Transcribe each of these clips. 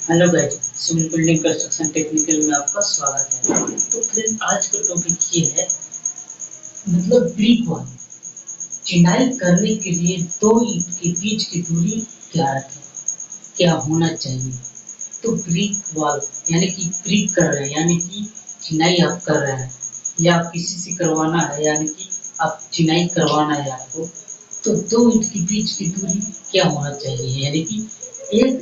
Hello guys, civil building construction technical में आपका स्वागत है। तो फ्रेंड, आज का टॉपिक ये है ब्रिक वॉल। चिनाई करने के लिए दो ईंट के बीच की दूरी क्या रखें, क्या होना चाहिए। तो ब्रिक वॉल यानी कि ब्रिक कर रहे हैं, यानी कि चिनाई आप कर रहे हैं या आप किसी से करवाना है, यानी कि आप चिनाई करवाना है आपको। तो दो ईंट के बीच की दूरी क्या होना चाहिए, यानी कि एक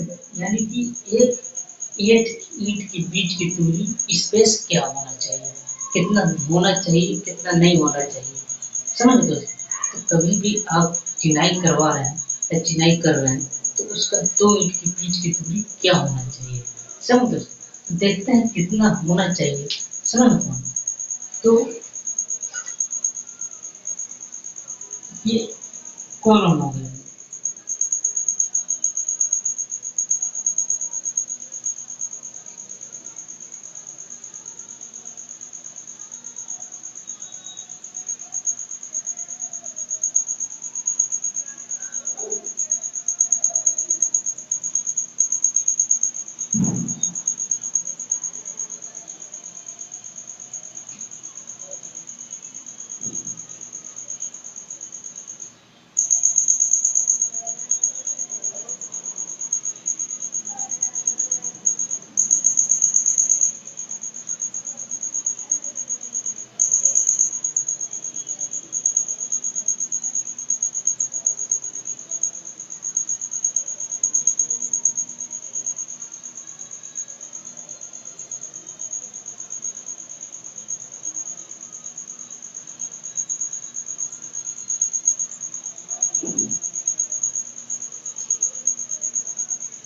ईंट ईंट के बीच की दूरी स्पेस क्या होना चाहिए, कितना होना चाहिए, कितना नहीं होना चाहिए। समझ गए। तो कभी भी आप चिनाई करवा रहे हैं या चिनाई कर रहे हैं तो उसका दो ईंट के बीच की दूरी क्या होना चाहिए। समझ गए। तो देखते हैं कितना होना चाहिए। समझ गए। तो ये कॉलम हो गया।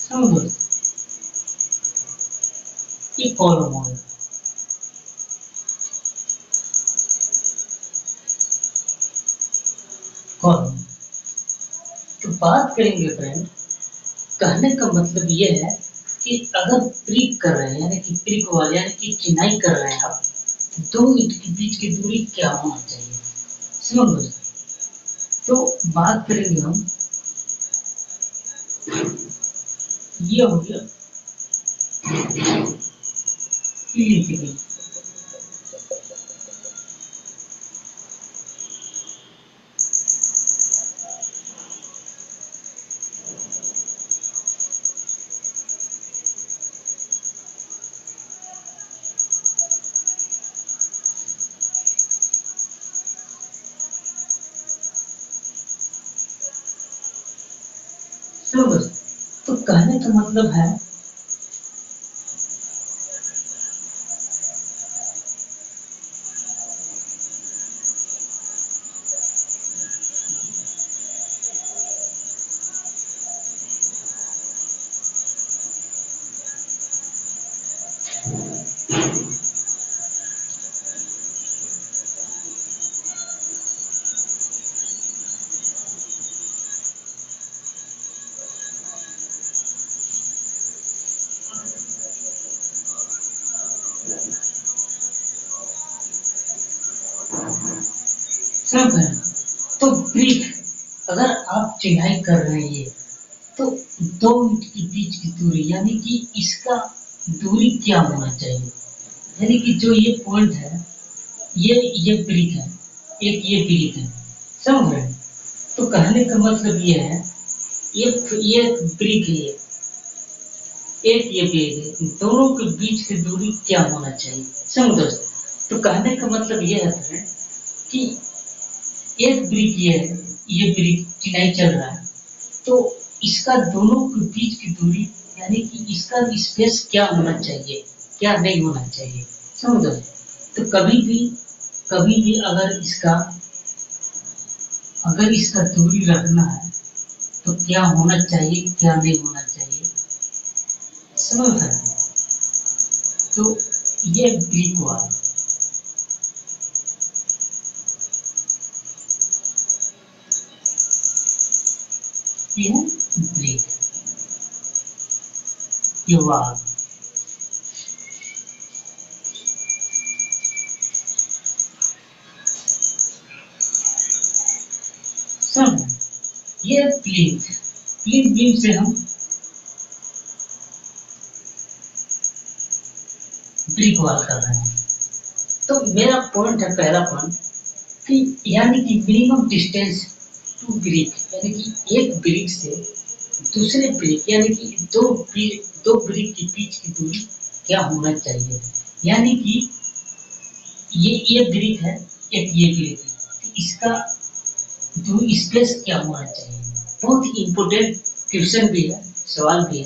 समझ गए। ये कॉलम हो गया। कॉलम। तो बात करेंगे फ्रेंड, कहने का मतलब ये है कि अगर प्रिक कर रहे हैं, यानी कि प्रिक वाले यानी कि चिनाई कर रहे हैं आप, दो ईंट के बीच की दूरी क्या होना चाहिए। समझ लो। तो बात करेंगे हम, ये हो गया ईंट के बीच। समझ लो। तो कहने का मतलब है समझ गए। तो ब्रिक, अगर आप चिनाई कर रहे हैं ये, तो दो ईंट के बीच की दूरी यानी कि इसका दूरी क्या होना चाहिए, यानी कि जो ये पॉइंट है, ये ब्रिक है, एक ये ब्रिक है। समझ रहे हैं। तो कहने का मतलब ये है, ये ब्रिक है, एक ये ब्रिक है, दोनों के बीच की दूरी क्या होना चाहिए। समझ दोस्तों। तो कहने का मतलब ये है कि एक ब्रिक ये है, ये ब्रिक चिनाई चल रहा है, तो इसका दोनों के बीच की दूरी यानी कि इसका स्पेस क्या होना चाहिए, क्या नहीं होना चाहिए। समझो। तो कभी भी अगर इसका दूरी रखना है तो क्या होना चाहिए, क्या नहीं होना चाहिए। समझ रहे हैं? तो ये ब्रिक वॉल, ये है ब्रिक, ये वॉल। समझ। ये प्लिंथ, प्लिंथ बीम से हम ब्रिक वॉल कर रहे हैं। तो मेरा पॉइंट है, पहला पॉइंट कि यानी कि मिनिमम डिस्टेंस टू ब्रिक, यानी कि एक ब्रिक से दूसरे ब्रिक, यानी कि दो ब्रिक के बीच की दूरी क्या होना चाहिए। यानी कि ये ब्रिक है, एक ये ब्रिक है, तो इसका दूरी स्पेस क्या होना चाहिए। बहुत ही इम्पोर्टेंट क्वेश्चन भी है, सवाल भी है।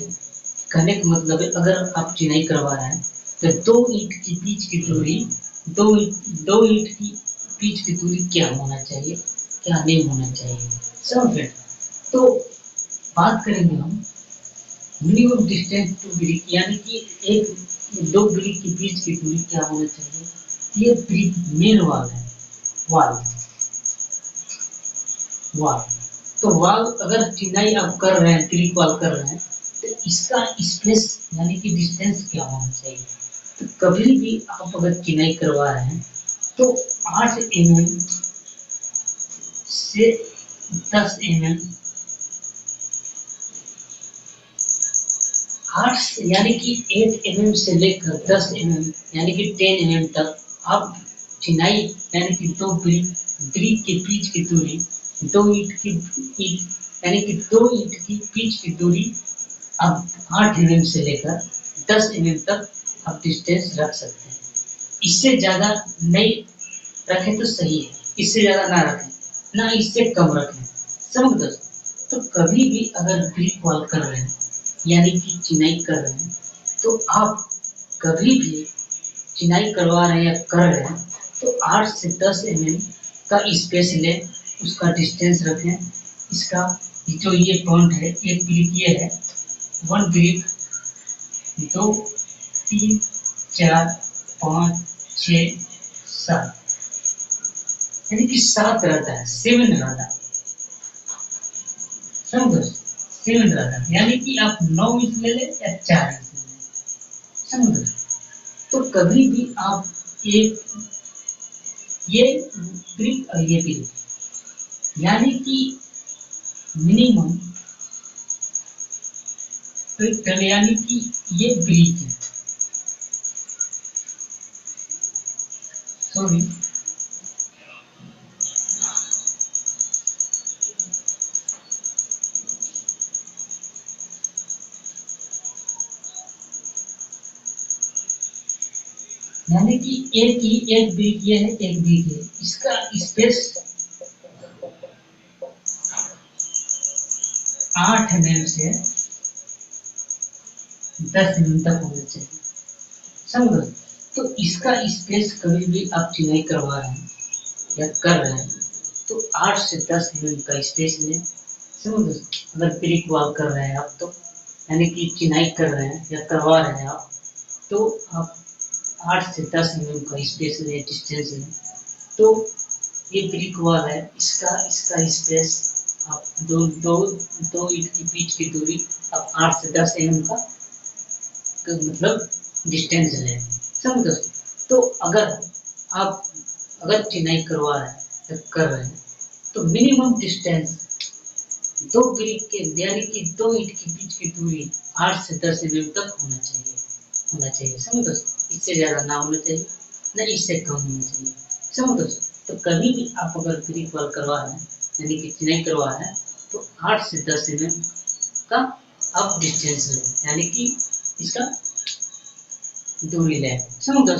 कहने का मतलब है, अगर आप चिनाई करवा रहे हैं तो दो ईंट के बीच की दूरी, दो ईंट की बीच की दूरी क्या होना चाहिए, क्या नहीं होना चाहिए। समझ। तो बात करेंगे हम मिनिमम डिस्टेंस टू ब्रिक, यानी कि दो ब्रिक के बीच की दूरी क्या होना चाहिए। ये ब्रिक मेन वॉल है, वॉल वॉल तो वॉल अगर चिनाई आप कर रहे हैं, ब्रिक वॉल कर रहे हैं, तो इसका स्पेस यानी कि डिस्टेंस क्या होना चाहिए। तो कभी भी आप अगर चिनाई करवा रहे हैं तो 8 mm से 10 mm, 8 यानी कि 8 mm से लेकर 10 mm यानी कि 10 mm तक आप चिनाई, यानी कि दो ब्रिक के बीच की दूरी, दो ईंट यानी कि दो ईंट की बीच की दूरी आप 8 mm से लेकर 10 mm तक आप डिस्टेंस रख सकते हैं। इससे ज़्यादा नहीं रखें तो सही है, इससे ज़्यादा ना रखें, ना इससे कम रखें। समझ दोस्तों। तो कभी भी अगर ब्रिक वॉल कर रहे हैं, यानी कि चिनाई कर रहे हैं, तो आप कभी भी चिनाई करवा रहे हैं या कर रहे हैं तो 8 से 10 mm का स्पेस लें, उसका डिस्टेंस रखें। इसका जो ये पॉइंट है, एक ब्रिक ये है, वन ब्रिक, 2 3 4 5 6 7, यानी कि 7 रहता है, 7 रहता है। समझो, 7 रहता है, यानी कि आप 9 इंच ले लें या 4 इंच ले लें। समझो। तो कभी भी आप एक ये ब्रिक और ये ब्रिक, यानी कि मिनिमम, यानी कि ये ब्रिक है, सॉरी, यानी कि एक ब्रिक ये है, एक ब्रिक है, इसका स्पेस 8 mm से 10 mm तक होना चाहिए। समझो। तो इसका स्पेस कभी भी आप चिनाई करवा रहे हैं या कर रहे हैं तो 8 से 10 mm का स्पेस लें। समझो। अगर ब्रिक वॉल कर रहे हैं आप, तो यानी कि चिनाई कर रहे हैं या करवा रहे हैं आप, तो आप 8 से 10 mm का स्पेस लें, डिस्टेंस लें। तो ये ब्रिक वॉल है, इसका स्पेस आप दो ईंट के बीच की दूरी आप 8 से 10 mm का मतलब डिस्टेंस लें। समझो। तो अगर चिनाई करवा रहे हैं या कर रहे हैं तो मिनिमम डिस्टेंस दो ब्रिक के, यानी कि दो ईंट के बीच की दूरी 8 से 10 mm तक होना चाहिए। समझो। इससे ज़्यादा ना होना चाहिए, ना इससे कम होना चाहिए। समझो। तो कभी भी आप अगर ब्रिक वॉल करवा रहे हैं, यानी कि चिनाई करवा रहे हैं, तो 8 से 10 mm का आप डिस्टेंस लें, यानी कि इसका दूरी लें। समझो।